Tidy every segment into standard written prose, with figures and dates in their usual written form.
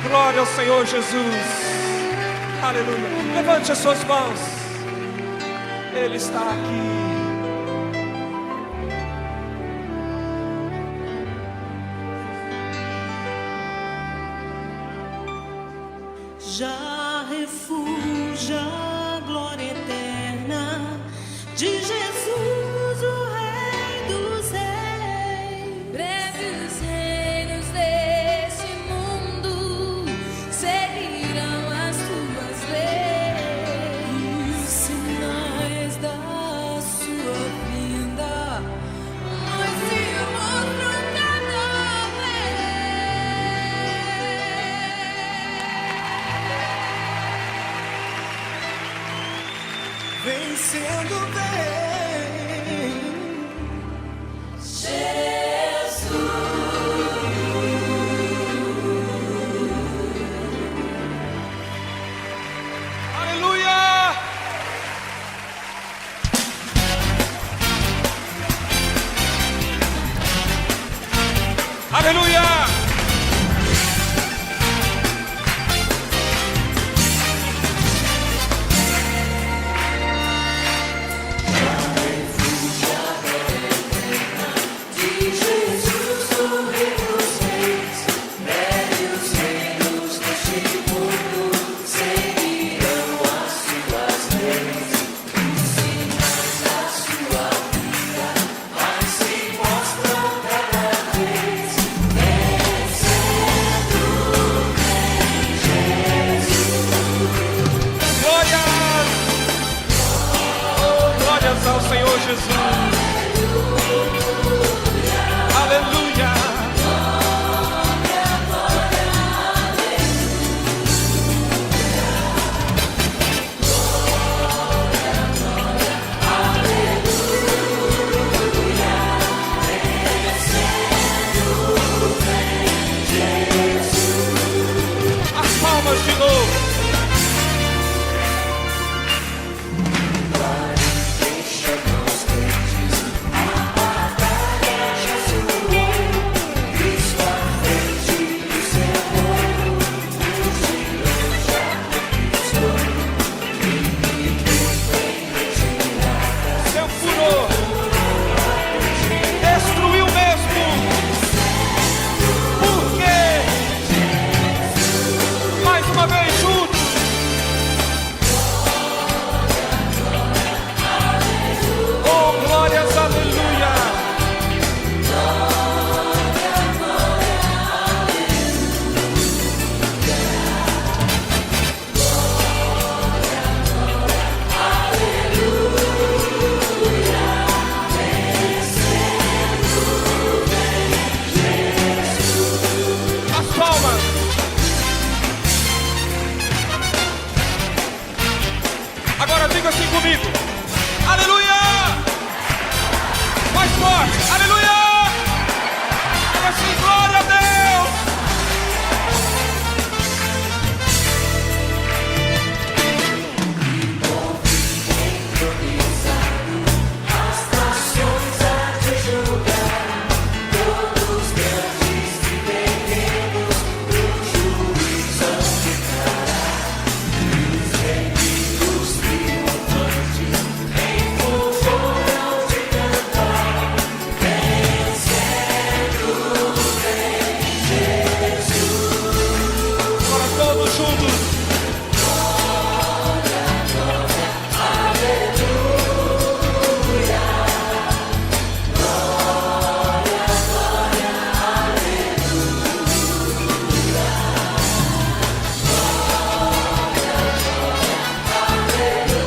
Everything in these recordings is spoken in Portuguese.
Glória ao Senhor Jesus. Aleluia. Levante as suas mãos. Ele está aqui. Já refúgio a glória eterna de Jesus, o Rei dos Reis. Breve os reinos deste mundo seguirão as tuas leis. Os sinais da sua vinda Nós irmos pro cada vez. vencendo bem. Aleluia. Aleluia. Glórias ao Senhor Jesus. Aleluia. As palmas de novo. Seu furor destruiu mesmo. Por quê? Mais uma vez juntos. Oh, glórias, aleluia. As palmas. Agora diga assim comigo. Aleluia! Mais forte. Aleluia! Diga assim, glória a Deus. Agora todos juntos.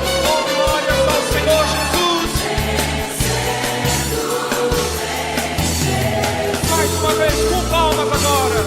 Oh, glórias ao Senhor Jesus. Mais uma vez com palmas agora.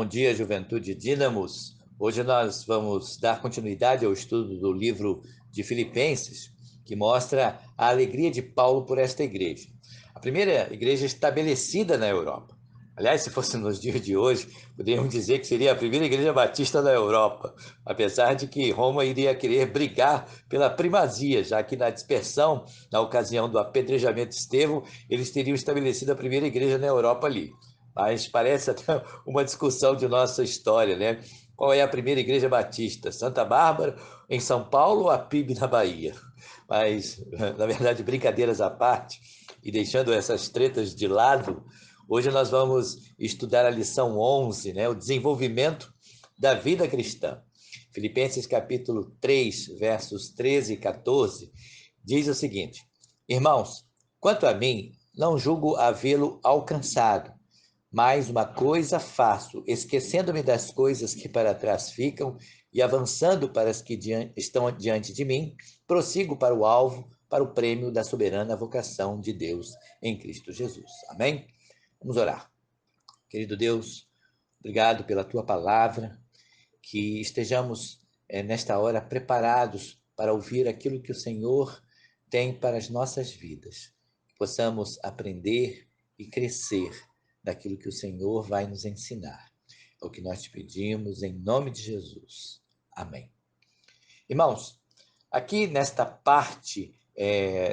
Bom dia, Juventude Dínamos. Hoje nós vamos dar continuidade ao estudo do livro de Filipenses, que mostra a alegria de Paulo por esta igreja. A primeira igreja estabelecida na Europa. Aliás, se fosse nos dias de hoje, poderíamos dizer que seria a primeira igreja batista da Europa, apesar de que Roma iria querer brigar pela primazia, já que na dispersão, na ocasião do apedrejamento de Estevão, eles teriam estabelecido a primeira igreja na Europa ali. Mas parece até uma discussão de nossa história, né? Qual é a primeira igreja batista? Santa Bárbara, em São Paulo, ou a PIB na Bahia? Mas, na verdade, brincadeiras à parte, e deixando essas tretas de lado, hoje nós vamos estudar a lição 11, né? O desenvolvimento da vida cristã. Filipenses capítulo 3, versos 13 e 14, diz o seguinte: Irmãos, quanto a mim, não julgo havê-lo alcançado, mas uma coisa faço, esquecendo-me das coisas que para trás ficam e avançando para as que estão diante de mim, prossigo para o alvo, para o prêmio da soberana vocação de Deus em Cristo Jesus. Amém? Vamos orar. Querido Deus, obrigado pela tua palavra, que estejamos nesta hora preparados para ouvir aquilo que o Senhor tem para as nossas vidas, que possamos aprender e crescer daquilo que o Senhor vai nos ensinar. É o que nós te pedimos em nome de Jesus. Amém. Irmãos, aqui nesta parte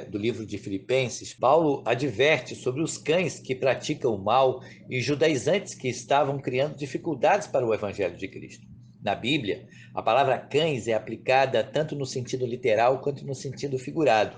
do livro de Filipenses, Paulo adverte sobre os cães que praticam o mal e judaizantes que estavam criando dificuldades para o evangelho de Cristo. Na Bíblia, a palavra cães é aplicada tanto no sentido literal quanto no sentido figurado.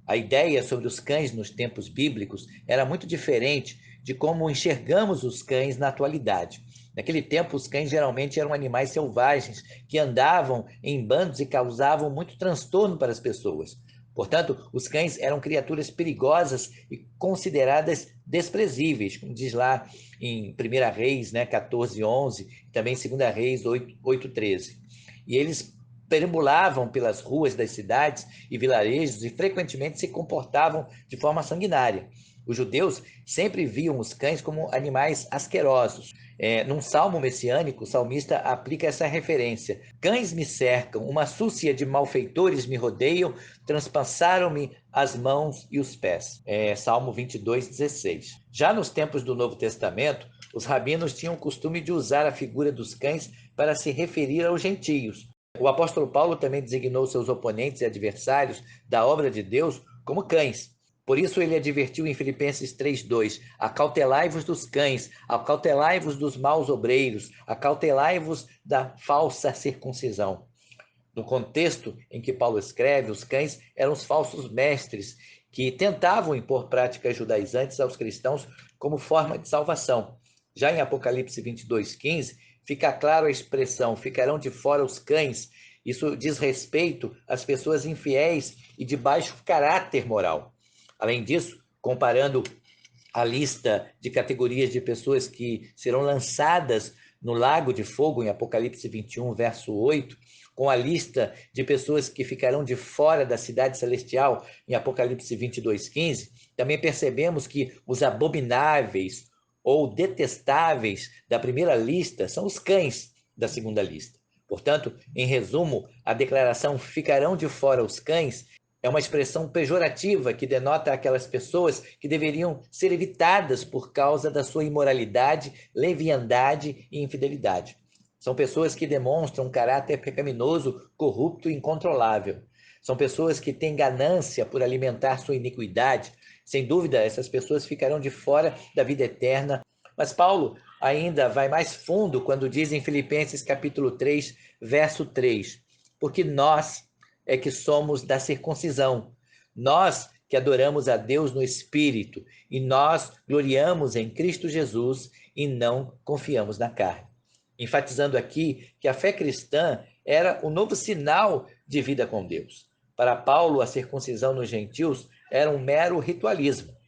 A ideia sobre os cães nos tempos bíblicos era muito diferente de como enxergamos os cães na atualidade. Naquele tempo, os cães geralmente eram animais selvagens que andavam em bandos e causavam muito transtorno para as pessoas. Portanto, os cães eram criaturas perigosas e consideradas desprezíveis, como diz lá em 1 Reis 14:11, e também 2 Reis 8:13. E eles perambulavam pelas ruas das cidades e vilarejos e frequentemente se comportavam de forma sanguinária. Os judeus sempre viam os cães como animais asquerosos. Num salmo messiânico, o salmista aplica essa referência: cães me cercam, uma súcia de malfeitores me rodeiam, transpassaram-me as mãos e os pés. Salmo 22:16. Já nos tempos do Novo Testamento, os rabinos tinham o costume de usar a figura dos cães para se referir aos gentios. O apóstolo Paulo também designou seus oponentes e adversários da obra de Deus como cães. Por isso ele advertiu em Filipenses 3:2: acautelai-vos dos cães, acautelai-vos dos maus obreiros, acautelai-vos da falsa circuncisão. No contexto em que Paulo escreve, os cães eram os falsos mestres que tentavam impor práticas judaizantes aos cristãos como forma de salvação. Já em Apocalipse 22:15, fica claro a expressão: ficarão de fora os cães. Isso diz respeito às pessoas infiéis e de baixo caráter moral. Além disso, comparando a lista de categorias de pessoas que serão lançadas no lago de fogo, em Apocalipse 21, verso 8, com a lista de pessoas que ficarão de fora da cidade celestial, em Apocalipse 22:15, também percebemos que os abomináveis ou detestáveis da primeira lista são os cães da segunda lista. Portanto, em resumo, a declaração ficarão de fora os cães é uma expressão pejorativa que denota aquelas pessoas que deveriam ser evitadas por causa da sua imoralidade, leviandade e infidelidade. São pessoas que demonstram um caráter pecaminoso, corrupto e incontrolável. São pessoas que têm ganância por alimentar sua iniquidade. Sem dúvida, essas pessoas ficarão de fora da vida eterna. Mas Paulo ainda vai mais fundo quando diz em Filipenses capítulo 3, verso 3: porque nós é que somos da circuncisão, nós que adoramos a Deus no Espírito, e nós gloriamos em Cristo Jesus e não confiamos na carne. Enfatizando aqui que a fé cristã era o novo sinal de vida com Deus. Para Paulo, a circuncisão nos gentios era um mero ritualismo.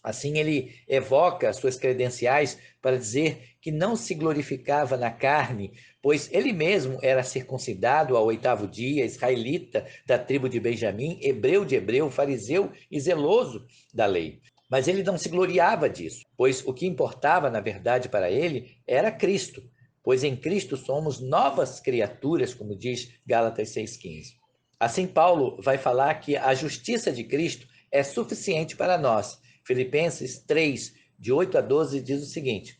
Assim, ele evoca suas credenciais para dizer que não se glorificava na carne, pois ele mesmo era circuncidado ao 8º dia, israelita da tribo de Benjamim, hebreu de hebreu, fariseu e zeloso da lei. Mas ele não se gloriava disso, pois o que importava, na verdade, para ele era Cristo. pois em Cristo somos novas criaturas, como diz Gálatas 6,15. Assim, Paulo vai falar que a justiça de Cristo é suficiente para nós. Filipenses 3, de 8 a 12, diz o seguinte: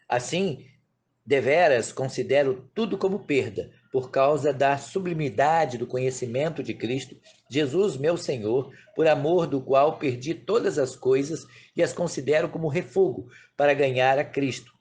assim, deveras considero tudo como perda, por causa da sublimidade do conhecimento de Cristo, Jesus, meu Senhor, por amor do qual perdi todas as coisas e as considero como refúgio para ganhar a Cristo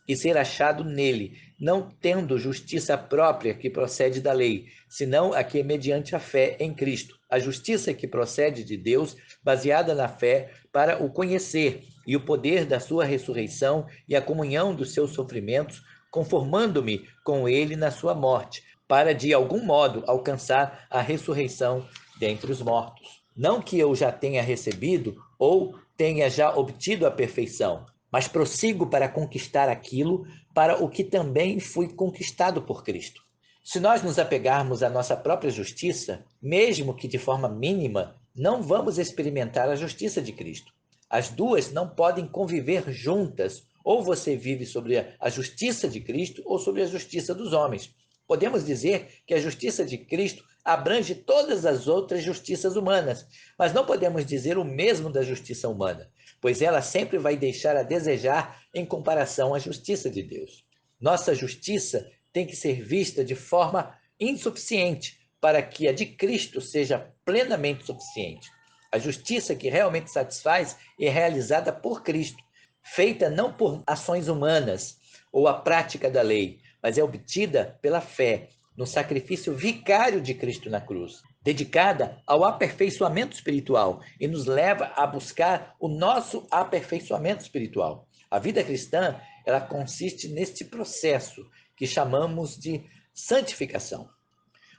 e ser achado nele, não tendo justiça própria que procede da lei, senão a que é mediante a fé em Cristo. A justiça que procede de Deus, baseada na fé, para o conhecer e o poder da sua ressurreição e a comunhão dos seus sofrimentos, conformando-me com ele na sua morte, para de algum modo alcançar a ressurreição dentre os mortos. Não que eu já tenha recebido ou tenha já obtido a perfeição, mas prossigo para conquistar aquilo para o que também fui conquistado por Cristo. Se nós nos apegarmos à nossa própria justiça, mesmo que de forma mínima, não vamos experimentar a justiça de Cristo. As duas não podem conviver juntas. Ou você vive sobre a justiça de Cristo ou sobre a justiça dos homens. Podemos dizer que a justiça de Cristo abrange todas as outras justiças humanas, mas não podemos dizer o mesmo da justiça humana, pois ela sempre vai deixar a desejar em comparação à justiça de Deus. Nossa justiça tem que ser vista de forma insuficiente para que a de Cristo seja plenamente suficiente. A justiça que realmente satisfaz é realizada por Cristo, feita não por ações humanas ou a prática da lei, mas é obtida pela fé no sacrifício vicário de Cristo na cruz, dedicada ao aperfeiçoamento espiritual e nos leva a buscar o nosso aperfeiçoamento espiritual. A vida cristã, ela consiste neste processo que chamamos de santificação.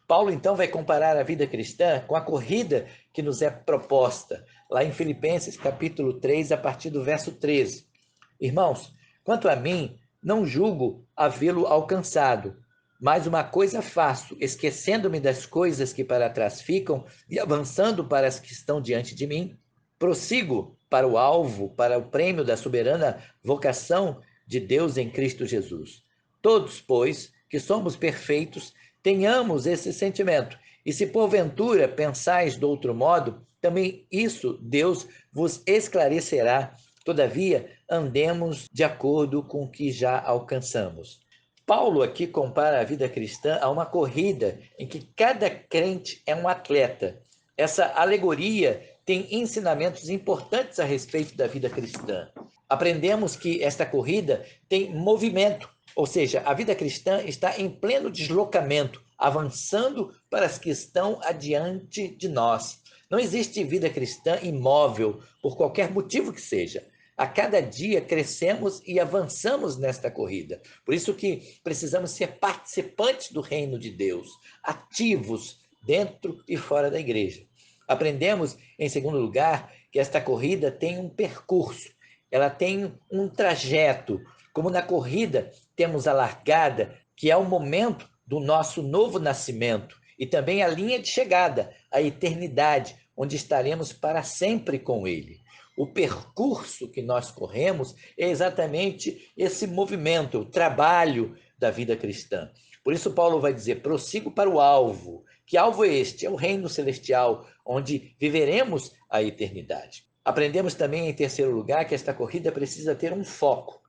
Paulo, então, vai comparar a vida cristã com a corrida que nos é proposta, lá em Filipenses, capítulo 3, a partir do verso 13. Irmãos, quanto a mim, não julgo havê-lo alcançado, mas uma coisa faço, esquecendo-me das coisas que para trás ficam e avançando para as que estão diante de mim, prossigo para o alvo, para o prêmio da soberana vocação de Deus em Cristo Jesus. Todos, pois, que somos perfeitos, tenhamos esse sentimento, e se porventura pensais de outro modo, também isso Deus vos esclarecerá. Todavia, andemos de acordo com o que já alcançamos. Paulo aqui compara a vida cristã a uma corrida em que cada crente é um atleta. Essa alegoria tem ensinamentos importantes a respeito da vida cristã. Aprendemos que esta corrida tem movimento, ou seja, a vida cristã está em pleno deslocamento, avançando para as que estão adiante de nós. Não existe vida cristã imóvel, por qualquer motivo que seja. A cada dia crescemos e avançamos nesta corrida. Por isso que precisamos ser participantes do reino de Deus, ativos dentro e fora da igreja. Aprendemos, em segundo lugar, que esta corrida tem um percurso, ela tem um trajeto. Como na corrida temos a largada, que é o momento do nosso novo nascimento, e também a linha de chegada, a eternidade, onde estaremos para sempre com Ele. O percurso que nós corremos é exatamente esse movimento, o trabalho da vida cristã. Por isso Paulo vai dizer, prossigo para o alvo. Que alvo é este? É o reino celestial, onde viveremos a eternidade. Aprendemos também, em terceiro lugar, que esta corrida precisa ter um foco.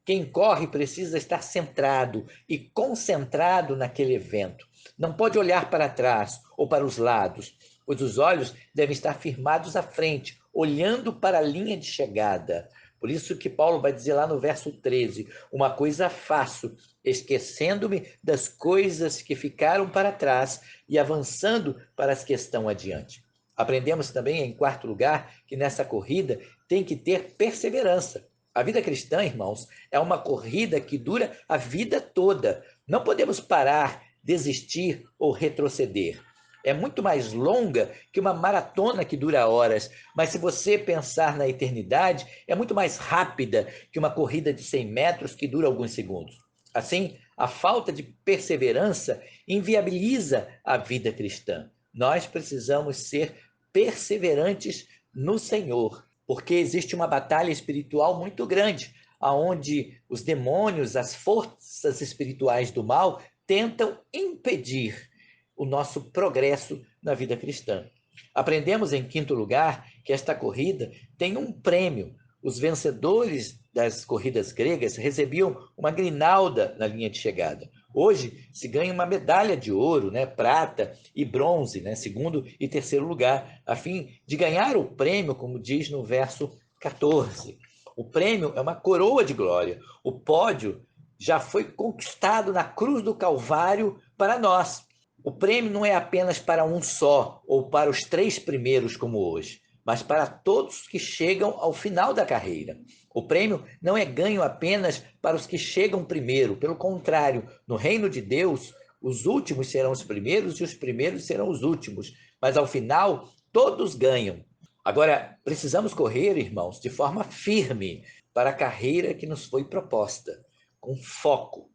Quem corre precisa estar centrado e concentrado naquele evento. Não pode olhar para trás ou para os lados, pois os olhos devem estar firmados à frente, olhando para a linha de chegada. Por isso que Paulo vai dizer lá no verso 13, uma coisa faço, esquecendo-me das coisas que ficaram para trás e avançando para as que estão adiante. Aprendemos também, em quarto lugar, que nessa corrida tem que ter perseverança. A vida cristã, irmãos, é uma corrida que dura a vida toda. Não podemos parar, desistir ou retroceder. É muito mais longa que uma maratona que dura horas, mas se você pensar na eternidade, é muito mais rápida que uma corrida de 100 metros que dura alguns segundos. Assim, a falta de perseverança inviabiliza a vida cristã. Nós precisamos ser perseverantes no Senhor, porque existe uma batalha espiritual muito grande. onde os demônios, as forças espirituais do mal, tentam impedir o nosso progresso na vida cristã. Aprendemos, em quinto lugar, que esta corrida tem um prêmio. Os vencedores das corridas gregas recebiam uma grinalda na linha de chegada. Hoje se ganha uma medalha de ouro, prata e bronze, segundo e terceiro lugar, a fim de ganhar o prêmio, como diz no verso 14. O prêmio é uma coroa de glória. O pódio já foi conquistado na cruz do Calvário para nós. O prêmio não é apenas para um só ou para os 3 primeiros, como hoje, mas para todos que chegam ao final da carreira. O prêmio não é ganho apenas para os que chegam primeiro. Pelo contrário, no reino de Deus, os últimos serão os primeiros e os primeiros serão os últimos. Mas ao final, todos ganham. Agora, precisamos correr, irmãos, de forma firme para a carreira que nos foi proposta, com foco.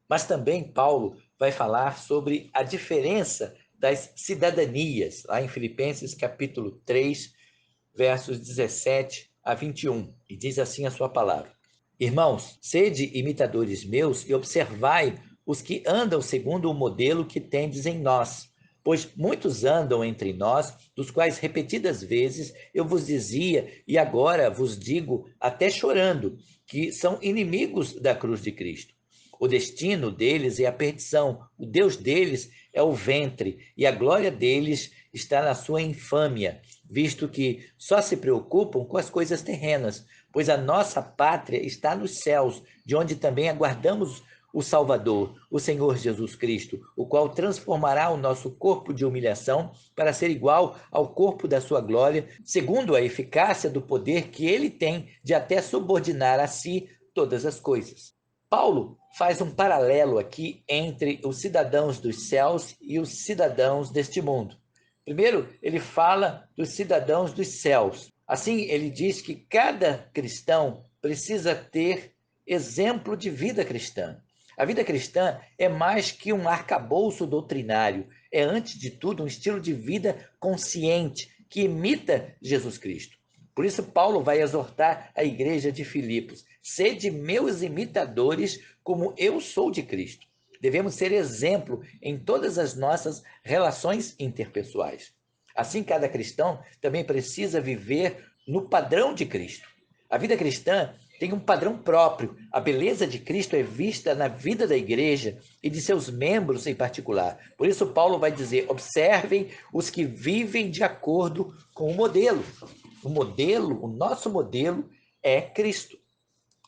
Mas também Paulo vai falar sobre a diferença das cidadanias, lá em Filipenses capítulo 3, versos 17 a 21, e diz assim a sua palavra: Irmãos, sede imitadores meus e observai os que andam segundo o modelo que tendes em nós, pois muitos andam entre nós, dos quais repetidas vezes eu vos dizia, e agora vos digo, até chorando, que são inimigos da cruz de Cristo. O destino deles é a perdição, o Deus deles é o ventre, e a glória deles está na sua infâmia, visto que só se preocupam com as coisas terrenas, pois a nossa pátria está nos céus, de onde também aguardamos o Salvador, o Senhor Jesus Cristo, o qual transformará o nosso corpo de humilhação para ser igual ao corpo da sua glória, segundo a eficácia do poder que ele tem de até subordinar a si todas as coisas. Paulo faz um paralelo aqui entre os cidadãos dos céus e os cidadãos deste mundo. Primeiro, ele fala dos cidadãos dos céus. Assim, ele diz que cada cristão precisa ter exemplo de vida cristã. A vida cristã é mais que um arcabouço doutrinário, é antes de tudo um estilo de vida consciente que imita Jesus Cristo. Por isso, Paulo vai exortar a igreja de Filipos: sede meus imitadores, como eu sou de Cristo. Devemos ser exemplo em todas as nossas relações interpessoais. Assim, cada cristão também precisa viver no padrão de Cristo. A vida cristã tem um padrão próprio. A beleza de Cristo é vista na vida da igreja e de seus membros em particular. Por isso, Paulo vai dizer: observem os que vivem de acordo com o modelo. O nosso modelo é Cristo.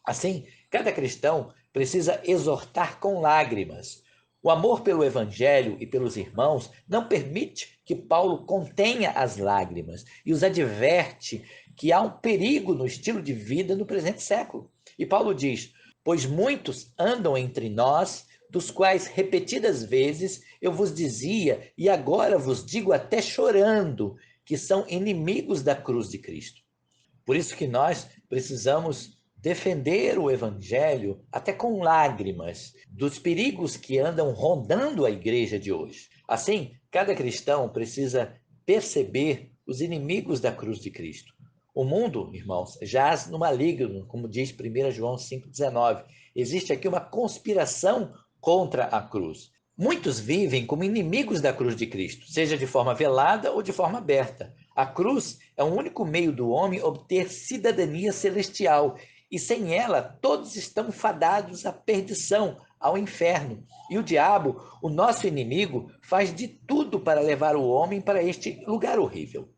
Assim, cada cristão precisa exortar com lágrimas. O amor pelo evangelho e pelos irmãos não permite que Paulo contenha as lágrimas e os adverte que há um perigo no estilo de vida no presente século. E Paulo diz: pois muitos andam entre nós, dos quais repetidas vezes eu vos dizia, e agora vos digo até chorando, que são inimigos da cruz de Cristo. Por isso que nós precisamos defender o evangelho até com lágrimas dos perigos que andam rondando a igreja de hoje. Assim, cada cristão precisa perceber os inimigos da cruz de Cristo. O mundo, irmãos, jaz no maligno, como diz 1 João 5,19. Existe aqui uma conspiração contra a cruz. Muitos vivem como inimigos da cruz de Cristo, seja de forma velada ou de forma aberta. A cruz é o único meio do homem obter cidadania celestial, e sem ela todos estão fadados à perdição, ao inferno. E o diabo, o nosso inimigo, faz de tudo para levar o homem para este lugar horrível.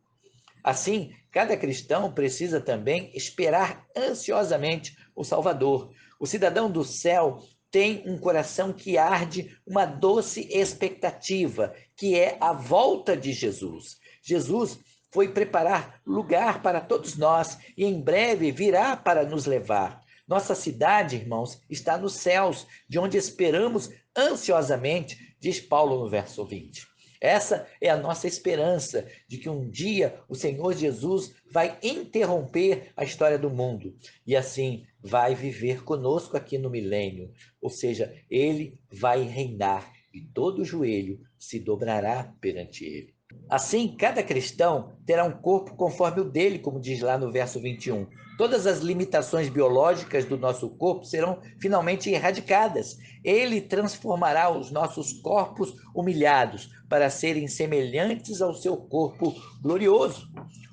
Assim, cada cristão precisa também esperar ansiosamente o Salvador. O cidadão do céu tem um coração que arde uma doce expectativa, que é a volta de Jesus. Jesus foi preparar lugar para todos nós e em breve virá para nos levar. Nossa cidade, irmãos, está nos céus, de onde esperamos ansiosamente, diz Paulo no verso 20. Essa é a nossa esperança de que um dia o Senhor Jesus vai interromper a história do mundo e assim vai viver conosco aqui no milênio. Ou seja, ele vai reinar e todo joelho se dobrará perante ele. Assim, cada cristão terá um corpo conforme o dele, como diz lá no verso 21. Todas as limitações biológicas do nosso corpo serão finalmente erradicadas. Ele transformará os nossos corpos humilhados para serem semelhantes ao seu corpo glorioso.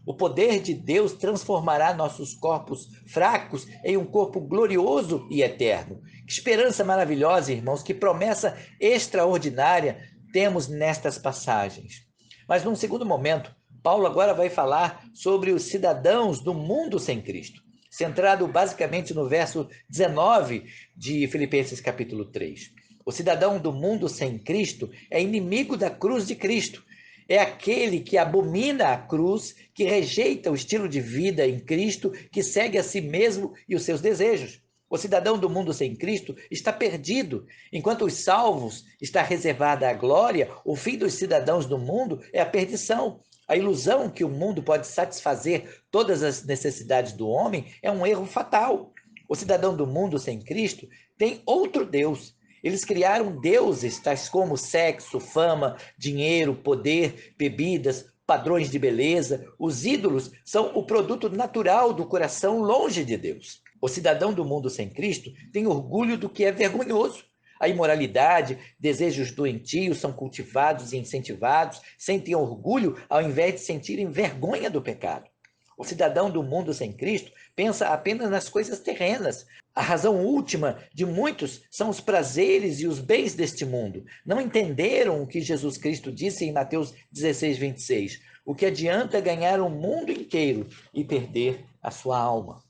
O poder de Deus transformará nossos corpos fracos em um corpo glorioso e eterno. Que esperança maravilhosa, irmãos, que promessa extraordinária temos nestas passagens. Mas num segundo momento, Paulo agora vai falar sobre os cidadãos do mundo sem Cristo, centrado basicamente no verso 19 de Filipenses capítulo 3. O cidadão do mundo sem Cristo é inimigo da cruz de Cristo. É aquele que abomina a cruz, que rejeita o estilo de vida em Cristo, que segue a si mesmo e os seus desejos. O cidadão do mundo sem Cristo está perdido. Enquanto os salvos está reservada a glória, o fim dos cidadãos do mundo é a perdição. A ilusão que o mundo pode satisfazer todas as necessidades do homem é um erro fatal. O cidadão do mundo sem Cristo tem outro Deus. Eles criaram deuses tais como sexo, fama, dinheiro, poder, bebidas, padrões de beleza. Os ídolos são o produto natural do coração longe de Deus. O cidadão do mundo sem Cristo tem orgulho do que é vergonhoso. A imoralidade, desejos doentios são cultivados e incentivados, sentem orgulho ao invés de sentirem vergonha do pecado. O cidadão do mundo sem Cristo pensa apenas nas coisas terrenas. A razão última de muitos são os prazeres e os bens deste mundo. Não entenderam o que Jesus Cristo disse em Mateus 16, 26. O que adianta ganhar o mundo inteiro e perder a sua alma?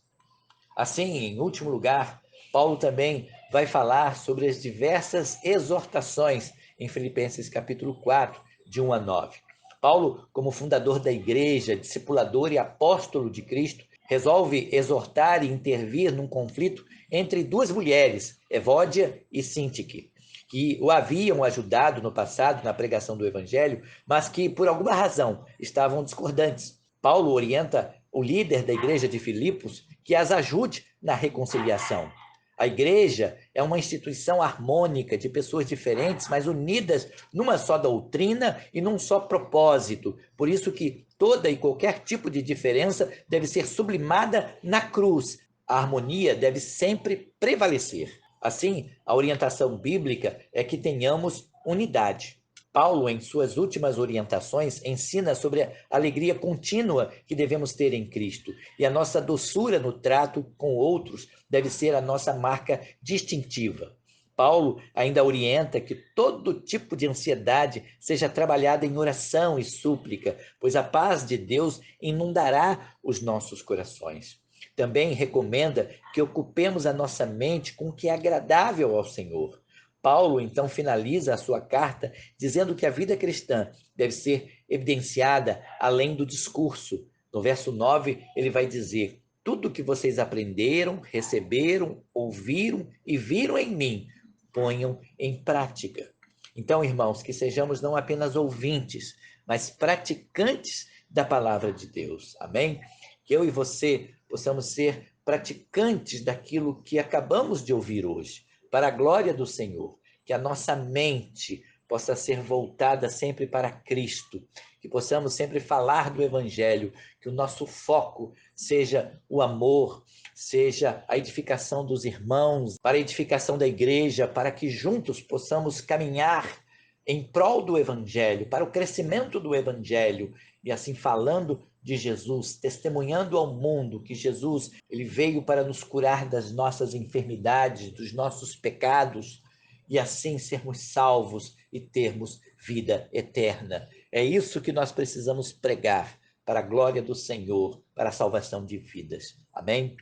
Assim, em último lugar, Paulo também vai falar sobre as diversas exortações em Filipenses capítulo 4, de 1 a 9. Paulo, como fundador da igreja, discipulador e apóstolo de Cristo, resolve exortar e intervir num conflito entre duas mulheres, Evódia e Síntique, que o haviam ajudado no passado na pregação do evangelho, mas que, por alguma razão, estavam discordantes. Paulo orienta o líder da igreja de Filipos que as ajude na reconciliação. A igreja é uma instituição harmônica de pessoas diferentes, mas unidas numa só doutrina e num só propósito. Por isso que toda e qualquer tipo de diferença deve ser sublimada na cruz. A harmonia deve sempre prevalecer. Assim, a orientação bíblica é que tenhamos unidade. Paulo, em suas últimas orientações, ensina sobre a alegria contínua que devemos ter em Cristo. E a nossa doçura no trato com outros deve ser a nossa marca distintiva. Paulo ainda orienta que todo tipo de ansiedade seja trabalhada em oração e súplica, pois a paz de Deus inundará os nossos corações. Também recomenda que ocupemos a nossa mente com o que é agradável ao Senhor. Paulo, então, finaliza a sua carta dizendo que a vida cristã deve ser evidenciada além do discurso. No verso 9, ele vai dizer: tudo que vocês aprenderam, receberam, ouviram e viram em mim, ponham em prática. Então, irmãos, que sejamos não apenas ouvintes, mas praticantes da palavra de Deus. Amém? Que eu e você possamos ser praticantes daquilo que acabamos de ouvir hoje, para a glória do Senhor, que a nossa mente possa ser voltada sempre para Cristo, que possamos sempre falar do Evangelho, que o nosso foco seja o amor, seja a edificação dos irmãos, para a edificação da igreja, para que juntos possamos caminhar em prol do Evangelho, para o crescimento do Evangelho, e assim falando de Jesus, testemunhando ao mundo que Jesus ele veio para nos curar das nossas enfermidades, dos nossos pecados, e assim sermos salvos e termos vida eterna. É isso que nós precisamos pregar para a glória do Senhor, para a salvação de vidas. Amém?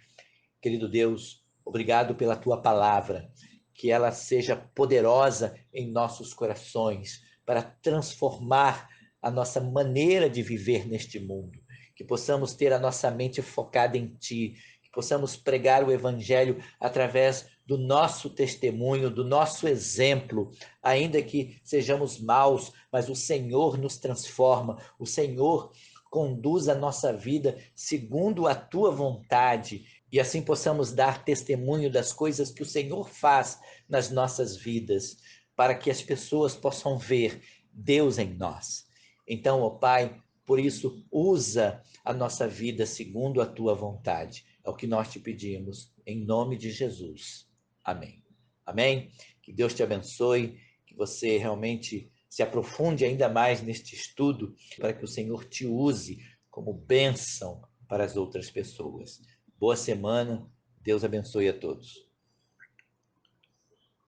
Querido Deus, obrigado pela tua palavra, que ela seja poderosa em nossos corações para transformar a nossa maneira de viver neste mundo, que possamos ter a nossa mente focada em Ti, que possamos pregar o Evangelho através do nosso testemunho, do nosso exemplo, ainda que sejamos maus, mas o Senhor nos transforma, o Senhor conduz a nossa vida segundo a Tua vontade, e assim possamos dar testemunho das coisas que o Senhor faz nas nossas vidas, para que as pessoas possam ver Deus em nós. Então, ó Pai, por isso, usa a nossa vida segundo a tua vontade. É o que nós te pedimos, em nome de Jesus. Amém. Amém? Que Deus te abençoe, que você realmente se aprofunde ainda mais neste estudo, para que o Senhor te use como bênção para as outras pessoas. Boa semana, Deus abençoe a todos.